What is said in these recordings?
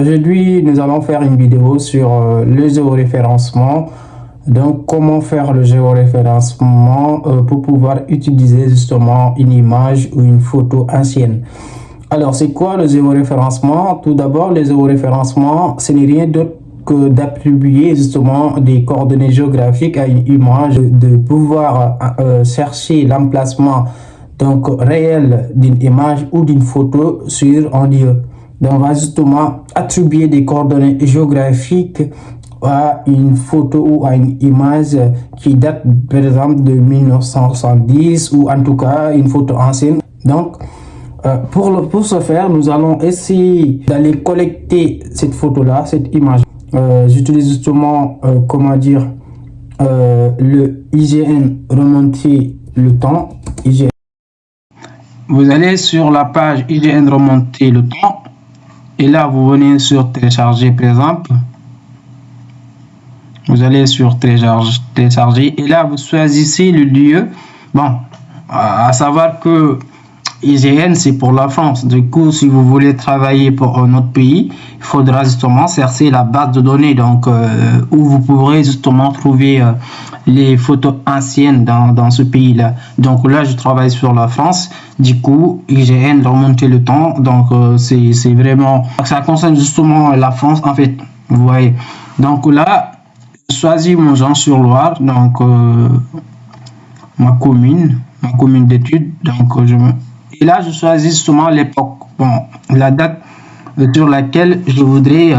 Aujourd'hui, nous allons faire une vidéo sur le géoréférencement. Donc, comment faire le géoréférencement pour pouvoir utiliser justement une image ou une photo ancienne. Alors, c'est quoi le géoréférencement? Tout d'abord, le géoréférencement, ce n'est rien d'autre que d'attribuer justement des coordonnées géographiques à une image, de pouvoir chercher l'emplacement donc réel d'une image ou d'une photo sur un lieu. Donc, on va justement attribuer des coordonnées géographiques à une photo ou à une image qui date par exemple de 1970 ou en tout cas une photo ancienne. Donc, pour ce faire, nous allons essayer d'aller collecter cette photo-là, cette image. J'utilise justement, le IGN remonter le temps. IGN. Vous allez sur la page IGN remonter le temps et là vous venez sur télécharger par exemple. Vous allez sur télécharger et là vous choisissez le lieu. Bon, à savoir que IGN c'est pour la France. Du coup, si vous voulez travailler pour un autre pays, il faudra justement chercher la base de données, donc où vous pourrez justement trouver les photos anciennes dans ce pays-là. Donc là, je travaille sur la France. Du coup, IGN remonter le temps. Donc c'est vraiment, ça concerne justement la France en fait. Vous voyez. Donc là, je choisis mon Jean-sur-Loire. Donc ma commune d'études. Donc et là, je choisis justement l'époque, la date sur laquelle je voudrais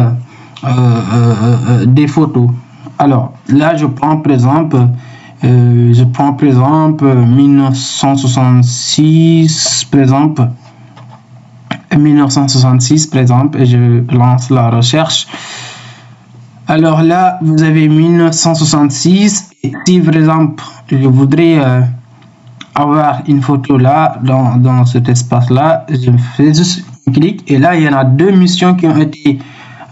des photos. Alors là, je prends par exemple 1966 par exemple, 1966 par exemple, et je lance la recherche. Alors là, vous avez 1966. Et si par exemple, je voudrais avoir une photo là dans cet espace là, je fais juste un clic et là il y en a deux missions qui ont été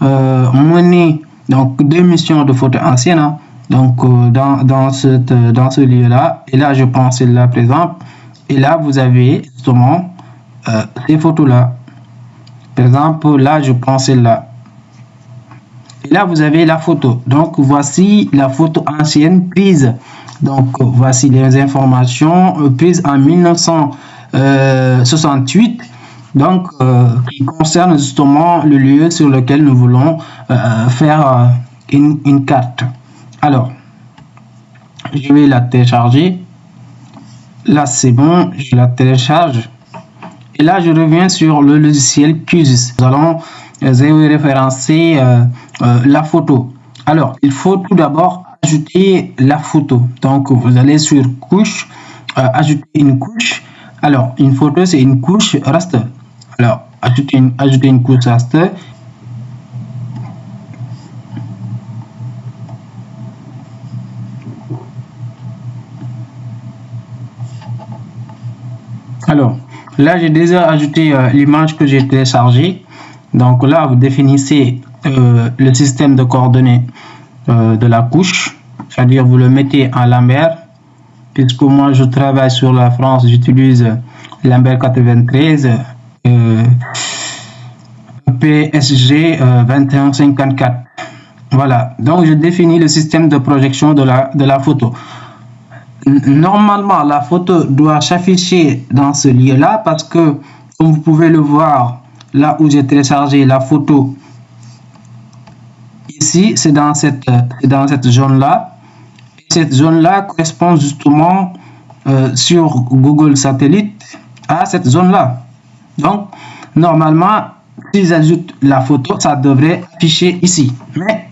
menées, donc deux missions de photos anciennes, hein. Donc dans ce lieu là, et là je prends celle-là par exemple, et là vous avez justement ces photos là. Par exemple là je prends celle-là et là vous avez la photo. Donc voici la photo ancienne prise. Donc voici les informations prises en 1968, donc qui concerne justement le lieu sur lequel nous voulons faire une carte. Alors, je vais la télécharger. Là, c'est bon, je la télécharge. Et là, je reviens sur le logiciel QGIS. Nous allons référencer la photo. Alors, il faut tout d'abord ajouter la photo. Donc vous allez sur couche, ajouter une couche. Alors une photo c'est une couche raster. Alors ajouter une couche raster. Alors là j'ai déjà ajouté l'image que j'ai téléchargée. Donc là vous définissez le système de coordonnées de la couche, c'est-à-dire vous le mettez en Lambert, puisque moi je travaille sur la France, j'utilise Lambert 93 PSG 2154. Voilà, donc je définis le système de projection de la photo. Normalement la photo doit s'afficher dans ce lieu là, parce que comme vous pouvez le voir là où j'ai téléchargé la photo, ici c'est dans cette zone là. Cette zone là correspond justement sur Google Satellite à cette zone là. Donc normalement si j'ajoute la photo, ça devrait afficher ici, mais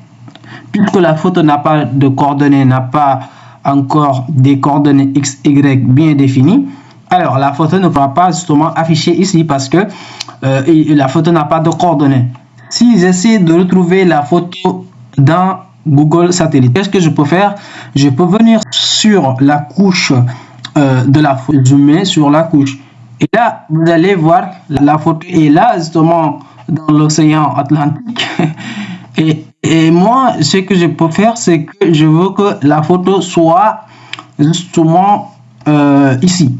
puisque la photo n'a pas de coordonnées, n'a pas encore des coordonnées x, y bien définies, alors la photo ne va pas justement afficher ici, parce que la photo n'a pas de coordonnées. Si j'essaie de retrouver la photo dans Google Satellite, qu'est-ce que je peux faire? Je peux venir sur la couche de la photo, zoomer sur la couche, et là vous allez voir la photo est là justement dans l'océan Atlantique. et moi ce que je peux faire, c'est que je veux que la photo soit justement ici,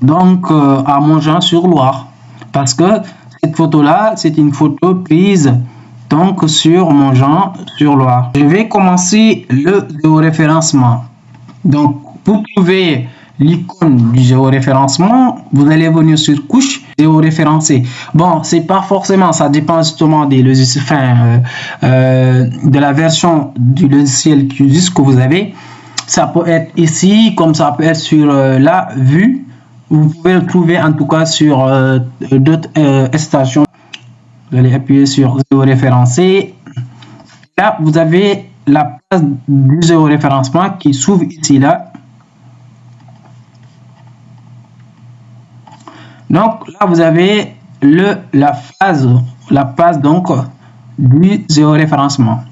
donc à Montjean-sur-Loire, parce que cette photo là c'est une photo prise donc sur mon champ sur Loire. Je vais commencer le géoréférencement. Donc, pour trouver l'icône du géoréférencement, vous allez venir sur couche géoréférencé. Bon, c'est pas forcément, ça dépend justement des logiciels, de la version du logiciel QGIS que vous avez. Ça peut être ici, comme ça peut être sur la vue. Vous pouvez le trouver en tout cas sur d'autres stations. Vous allez appuyer sur géoréférencé. Là, vous avez la page du géoréférencement qui s'ouvre ici là. Donc là, vous avez la phase donc du géoréférencement.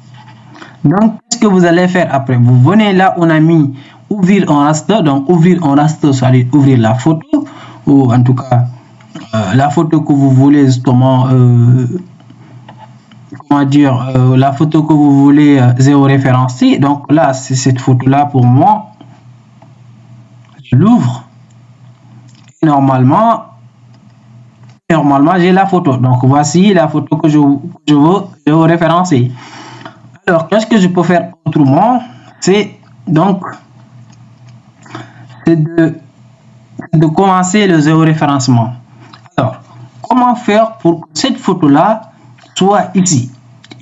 Donc, qu'est-ce que vous allez faire après? Vous venez là, on a mis ouvrir en raster. Donc, ouvrir en raster, ça veut dire ouvrir la photo, ou en tout cas la photo que vous voulez justement, la photo que vous voulez géoréférencer. Donc là, c'est cette photo-là pour moi. Je l'ouvre. Normalement, j'ai la photo. Donc, voici la photo que je veux géoréférencer. Alors, qu'est-ce que je peux faire autrement? C'est de commencer le géoréférencement. Alors, comment faire pour que cette photo-là soit ici?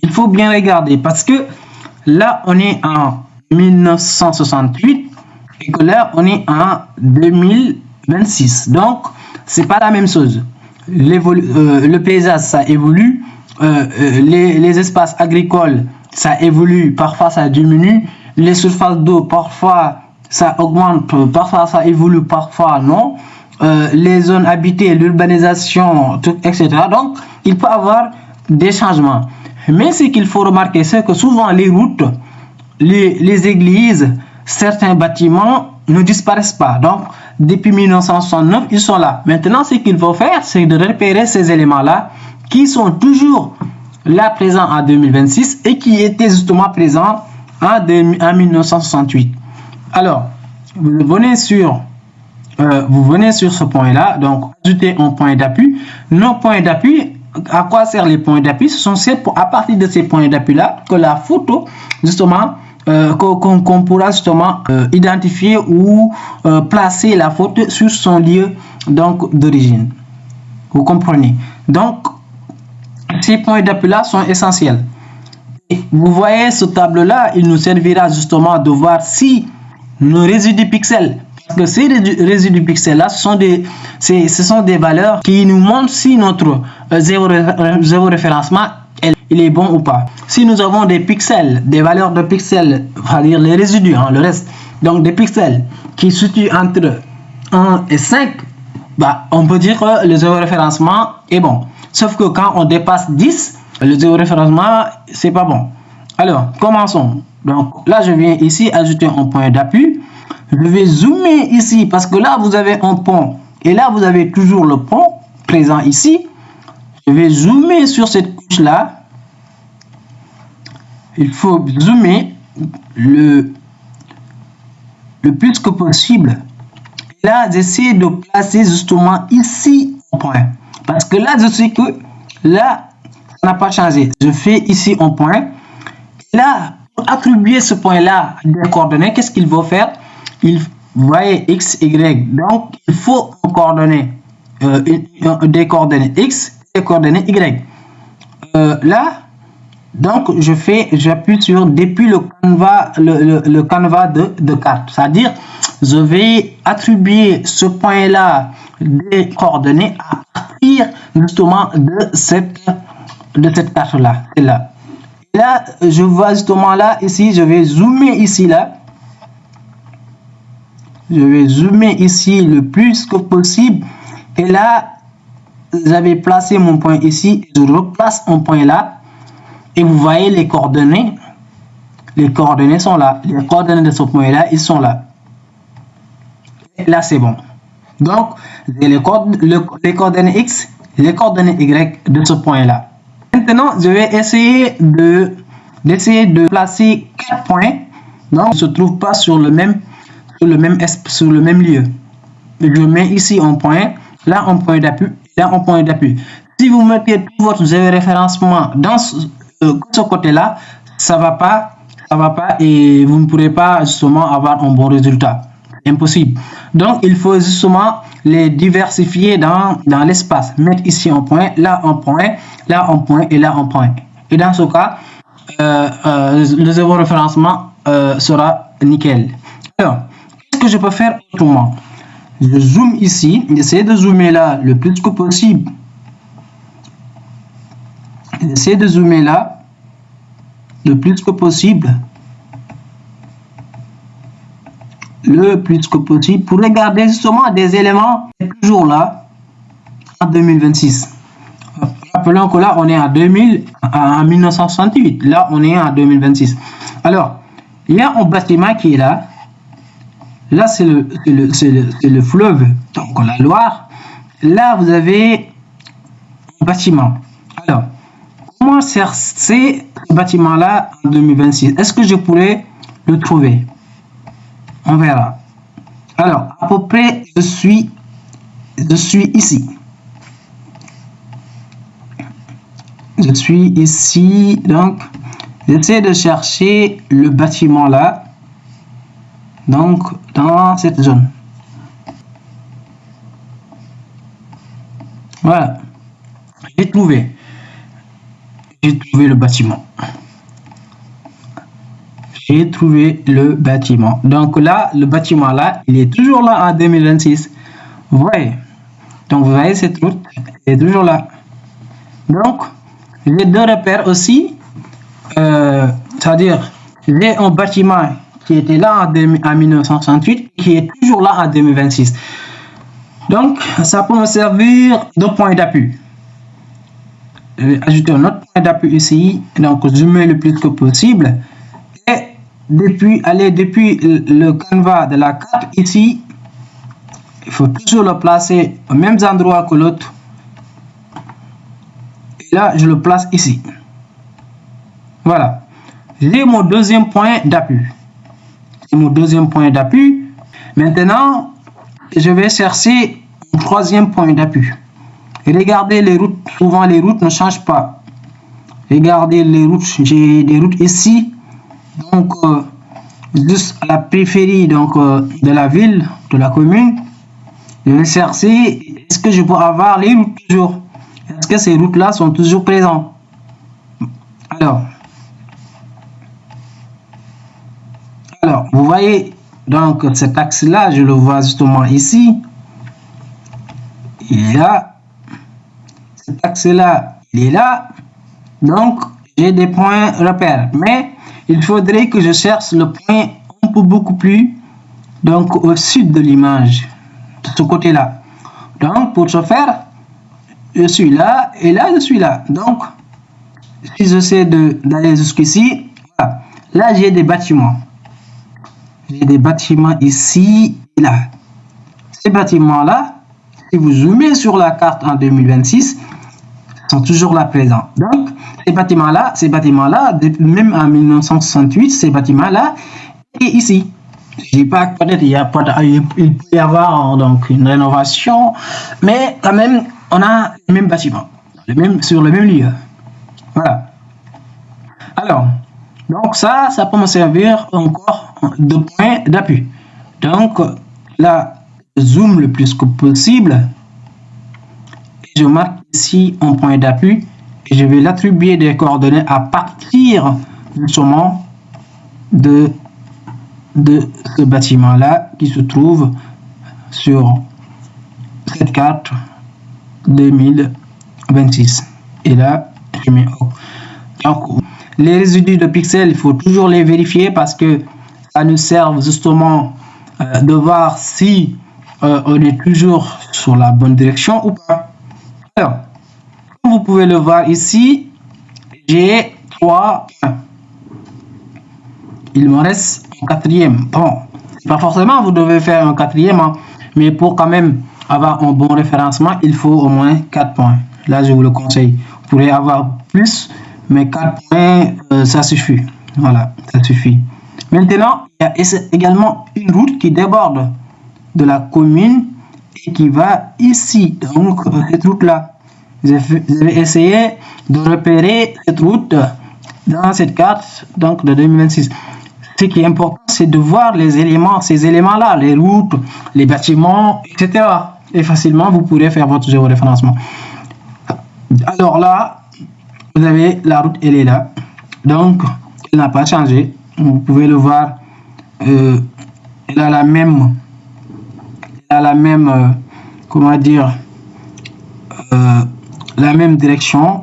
Il faut bien regarder parce que là, on est en 1968 et que là, on est en 2026. Donc, c'est pas la même chose. Le paysage, ça évolue. Les espaces agricoles, ça évolue. Parfois, ça diminue. Les surfaces d'eau, parfois, ça augmente. Parfois, ça évolue. Parfois, non. Les zones habitées, l'urbanisation, etc. Donc, il peut y avoir des changements. Mais ce qu'il faut remarquer, c'est que souvent, les routes, les églises, certains bâtiments ne disparaissent pas. Donc, depuis 1969, ils sont là. Maintenant, ce qu'il faut faire, c'est de repérer ces éléments-là qui sont toujours là présents en 2026 et qui étaient justement présents en 1968. Alors, vous venez sur ce point-là, donc ajouter un point d'appui. Nos points d'appui, à quoi servent les points d'appui? Ce sont à partir de ces points d'appui-là que la photo, justement, qu'on pourra justement identifier ou placer la photo sur son lieu donc d'origine. Vous comprenez? Donc, ces points d'appui-là sont essentiels. Et vous voyez ce tableau-là, il nous servira justement de voir si nos résidus pixels, parce que ces résidus pixels-là, ce sont des valeurs qui nous montrent si notre géoréférencement il est bon ou pas. Si nous avons des pixels, des valeurs de pixels, c'est-à-dire les résidus, le reste, donc des pixels qui se situent entre 1 et 5, on peut dire que le géoréférencement est bon. Sauf que quand on dépasse 10, le géoréférencement, c'est pas bon. Alors, commençons. Donc là, je viens ici ajouter un point d'appui. Je vais zoomer ici parce que là, vous avez un pont et là, vous avez toujours le pont présent ici. Je vais zoomer sur cette couche-là. Il faut zoomer le plus que possible. Là, j'essaie de placer justement ici un point. Parce que là, je sais que là, ça n'a pas changé. Je fais ici un point. Là, pour attribuer ce point-là des coordonnées, qu'est-ce qu'il faut faire? Vous voyez X, Y. Donc, il faut des coordonnées X et des coordonnées Y. Là, donc, j'appuie sur depuis le canevas de carte. C'est-à-dire, je vais attribuer ce point-là des coordonnées à partir justement de cette carte-là. Là, je vois justement là, ici, je vais zoomer ici, là. Je vais zoomer ici le plus que possible. Et là, j'avais placé mon point ici. Je replace un point là. Et vous voyez les coordonnées. Les coordonnées sont là. Les coordonnées de ce point-là, ils sont là. Et là, c'est bon. Donc, les coordonnées X, les coordonnées Y de ce point-là. Maintenant, je vais essayer de placer 4 points. Donc, ne se trouve pas sur le même lieu. Je mets ici un point, là un point d'appui, là un point d'appui. Si vous mettez tout votre géoréférencement ce côté-là, ça va pas et vous ne pourrez pas justement avoir un bon résultat. Impossible. Donc, il faut justement les diversifier dans l'espace. Mettre ici un point, là un point, là un point et là un point. Et dans ce cas, le zéro référencement sera nickel. Alors, qu'est-ce que je peux faire autrement? Je zoome ici, j'essaie de zoomer là le plus que possible. J'essaie de zoomer là le plus que possible. Le plus que possible pour regarder justement des éléments toujours là en 2026. Rappelons que là on est en 1968, là on est en 2026. Alors il y a un bâtiment qui est là. Là c'est le fleuve, donc la Loire. Là vous avez un bâtiment. Alors comment chercher ce bâtiment là en 2026? Est-ce que je pourrais le trouver? On verra. Alors, à peu près, je suis ici. Je suis ici, donc, j'essaie de chercher le bâtiment là, donc, dans cette zone. Voilà. J'ai trouvé le bâtiment. J'ai trouvé le bâtiment. Donc là, le bâtiment là, il est toujours là en 2026. Vous voyez? Donc vous voyez cette route, elle est toujours là. Donc, j'ai deux repères aussi. C'est-à-dire, j'ai un bâtiment qui était là en 1968, qui est toujours là en 2026. Donc, ça peut me servir de point d'appui. Je vais ajouter un autre point d'appui ici. Donc, zoomer le plus que possible. Depuis le canevas de la carte ici, il faut toujours le placer au même endroit que l'autre. Et là, je le place ici. Voilà. J'ai mon deuxième point d'appui. C'est mon deuxième point d'appui. Maintenant, je vais chercher un troisième point d'appui. Regardez les routes. Souvent, les routes ne changent pas. Regardez les routes. J'ai des routes ici. Donc, juste à la périphérie donc, de la ville, de la commune, je vais chercher, est-ce que je peux avoir les routes toujours? Est-ce que ces routes-là sont toujours présentes? Alors, vous voyez, donc cet axe-là, je le vois justement ici. Il est là. Cet axe-là, il est là. Donc, j'ai des points repères. Mais il faudrait que je cherche le point un peu beaucoup plus donc au sud de l'image, de ce côté-là. Donc pour ce faire, je suis là et là je suis là. Donc si j'essaie d'aller jusqu'ici, voilà. Là j'ai des bâtiments. J'ai des bâtiments ici et là. Ces bâtiments-là, si vous zoomez sur la carte en 2026, sont toujours là présents. Donc ces bâtiments-là, même en 1968, ces bâtiments-là, et ici. Je dis pas que peut-être il peut y avoir donc une rénovation, mais quand même, on a le même bâtiment, sur le même lieu. Voilà. Alors, donc ça peut me servir encore de point d'appui. Donc là, je zoome le plus que possible. Et je marque ici un point d'appui. Et je vais l'attribuer des coordonnées à partir justement de ce bâtiment-là qui se trouve sur cette carte 2026. Et là, je mets OK. Donc, les résidus de pixels, il faut toujours les vérifier parce que ça nous sert justement de voir si on est toujours sur la bonne direction ou pas. Alors, vous pouvez le voir ici, j'ai 3 points. Il me reste un quatrième. Bon, pas forcément vous devez faire un quatrième, hein, mais pour quand même avoir un bon référencement, il faut au moins 4 points. Là, je vous le conseille. Vous pourrez avoir plus, mais 4 points, ça suffit. Voilà, ça suffit. Maintenant, il y a également une route qui déborde de la commune et qui va ici. Donc, cette route-là. Je vais essayer de repérer cette route dans cette carte donc de 2026. Ce qui est important, c'est de voir les éléments, ces éléments-là, les routes, les bâtiments, etc. Et facilement, vous pourrez faire votre géoréférencement. Alors là, vous avez la route, elle est là. Donc, elle n'a pas changé. Vous pouvez le voir. Elle a la même, comment dire, la même direction.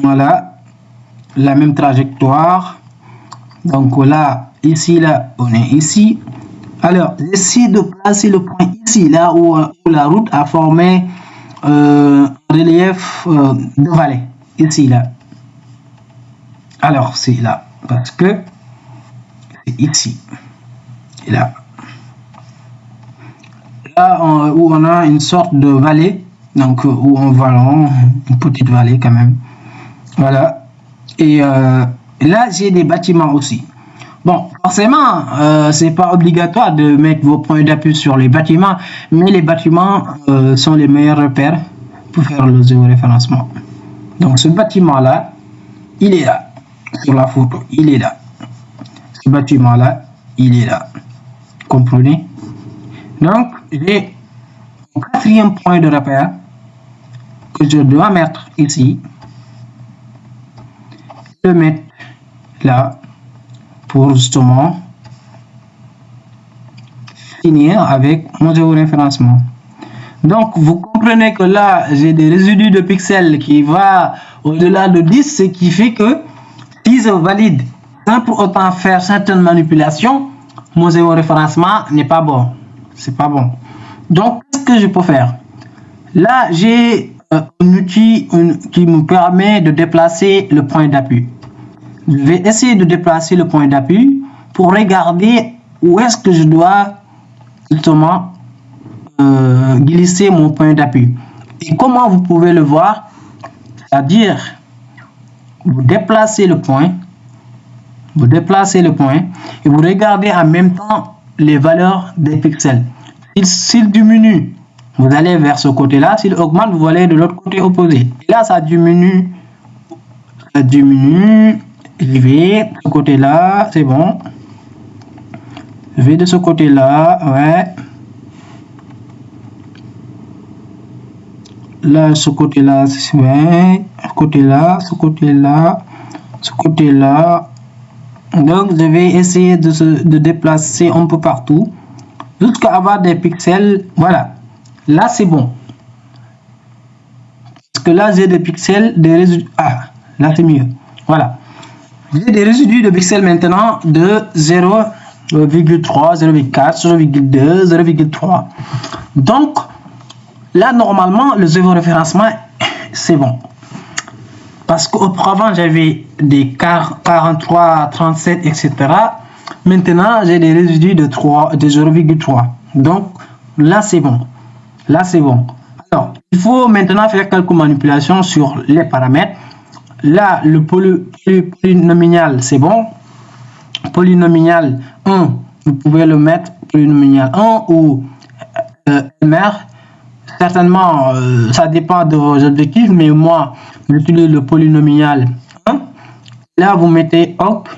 Voilà, la même trajectoire. Donc là, ici, là, on est ici. Alors, j'essaie de placer le point ici, là où la route a formé un relief de vallée. Ici, là. Alors, c'est là, parce que c'est ici. Et là. Là où on a une sorte de vallée, donc où on vallon, une petite vallée quand même. Voilà. Et là, j'ai des bâtiments aussi. Bon, forcément, c'est pas obligatoire de mettre vos points d'appui sur les bâtiments, mais les bâtiments sont les meilleurs repères pour faire le géoréférencement. Donc, ce bâtiment-là, il est là, sur la photo, il est là. Ce bâtiment-là, il est là. Comprenez? Donc, j'ai un quatrième point de repère que je dois mettre ici. Le mettre là pour justement finir avec mon géoréférencement. Donc vous comprenez que là j'ai des résidus de pixels qui va au-delà de 10, ce qui fait que si je valide sans pour autant faire certaines manipulations, mon géoréférencement n'est pas bon. C'est pas bon. Donc qu'est-ce que je peux faire? Là j'ai un outil qui me permet de déplacer le point d'appui. Je vais essayer de déplacer le point d'appui pour regarder où est-ce que je dois justement glisser mon point d'appui. Et comment vous pouvez le voir? C'est-à-dire, vous déplacez le point et vous regardez en même temps les valeurs des pixels. S'il diminue, vous allez vers ce côté-là. S'il augmente, vous allez de l'autre côté opposé. Et là, ça diminue. Je vais de ce côté-là, c'est bon. Je vais de ce côté-là, ouais. Là, ce côté-là, ouais. Ce côté-là, ce côté-là, ce côté-là. Donc, je vais essayer de déplacer un peu partout jusqu'à avoir des pixels. Voilà. Là, c'est bon. Parce que là, j'ai des pixels, des résidus. Ah, là, c'est mieux. Voilà. J'ai des résidus de pixels maintenant de 0,3, 0,4, 0,2, 0,3. Donc, là, normalement, le géoréférencement, c'est bon. Parce qu'auparavant, j'avais des 43, 37, etc. Maintenant, j'ai des résidus de 0,3. Donc, là, c'est bon. Là, c'est bon. Alors, il faut maintenant faire quelques manipulations sur les paramètres. Là, le polynomial, c'est bon. Polynomial 1, vous pouvez le mettre polynomial 1 ou MR. Certainement, ça dépend de vos objectifs, mais moi, j'utilise le polynomial 1. Là, vous mettez OK.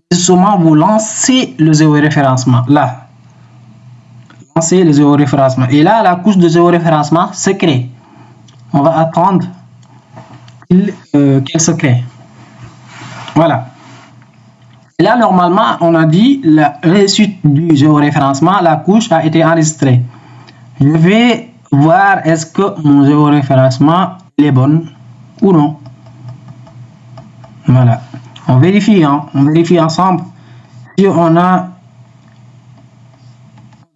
Et seulement, vous lancez le géoréférencement. Là, lancez le géoréférencement. Et là, la couche de géoréférencement se crée. On va attendre qu'elle se crée. Voilà. Et là, normalement, on a dit la réussite du géoréférencement, la couche a été enregistrée. Je vais voir est-ce que mon géoréférencement est bon ou non. Voilà. On vérifie, hein. On vérifie ensemble si on a un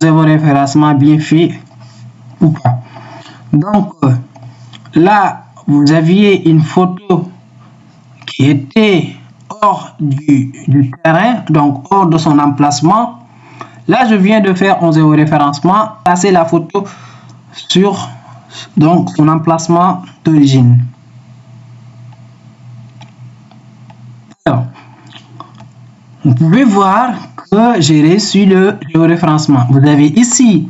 géoréférencement bien fait ou pas. Donc, là, vous aviez une photo qui était hors du terrain, donc hors de son emplacement. Là, je viens de faire un géoréférencement, passer la photo sur donc son emplacement d'origine. Alors, vous pouvez voir que j'ai reçu le géoréférencement. Vous avez ici,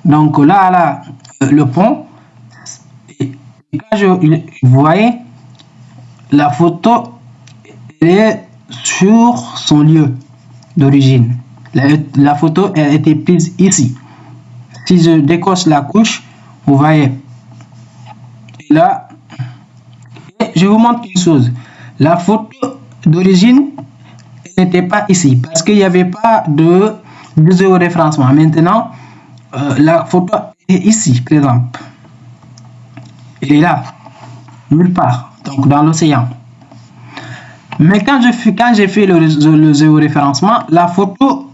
donc là, le pont. Et quand vous voyez, la photo est sur son lieu d'origine. La photo a été prise ici. Si je décoche la couche, vous voyez. Et là, je vous montre une chose. La photo d'origine n'était pas ici parce qu'il n'y avait pas de géoréférencement. Maintenant, la photo est ici, par exemple. Elle est là, nulle part, donc dans l'océan. Mais quand j'ai fait le géoréférencement, la photo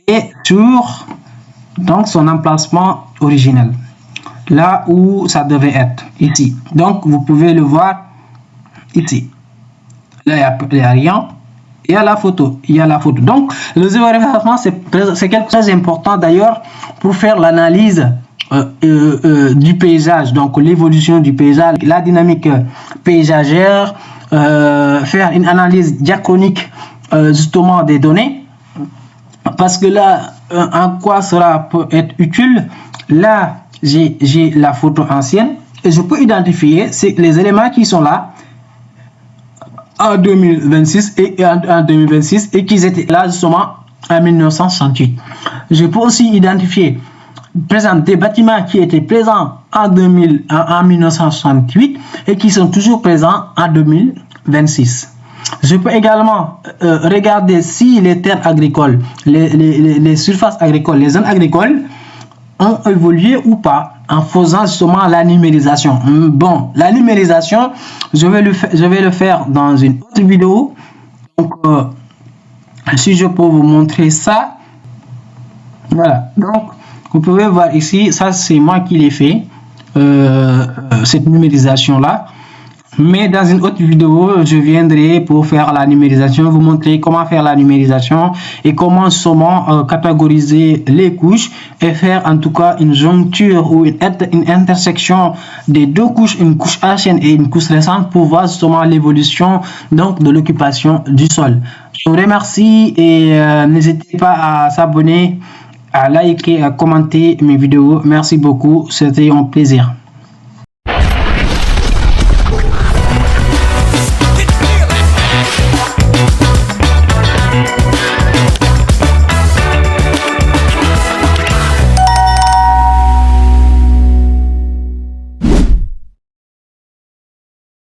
est sur donc son emplacement originel, là où ça devait être, ici. Donc vous pouvez le voir ici. Là il n'y a rien. Il y a la photo. Donc le géoréférencement c'est quelque chose d'important d'ailleurs pour faire l'analyse du paysage, donc l'évolution du paysage, la dynamique paysagère, faire une analyse diachronique justement des données, parce que là en quoi cela peut être utile. Là j'ai la photo ancienne et je peux identifier les éléments qui sont là en 2026 et qui étaient là justement en 1968. Je peux aussi identifier des bâtiments qui étaient présents en 1968 et qui sont toujours présents en 2026. Je peux également regarder si les terres agricoles, les surfaces agricoles, les zones agricoles ont évolué ou pas en faisant justement la numérisation. Bon, la numérisation, je vais le faire dans une autre vidéo. Donc, si je peux vous montrer ça, voilà. Donc, vous pouvez voir ici, ça c'est moi qui l'ai fait, cette numérisation là. Mais dans une autre vidéo, je viendrai pour faire la numérisation, vous montrer comment faire la numérisation et comment seulement catégoriser les couches et faire en tout cas une joncture ou une intersection des deux couches, une couche ancienne et une couche récente pour voir justement l'évolution donc de l'occupation du sol. Je vous remercie et n'hésitez pas à s'abonner, à liker, à commenter mes vidéos. Merci beaucoup, c'était un plaisir.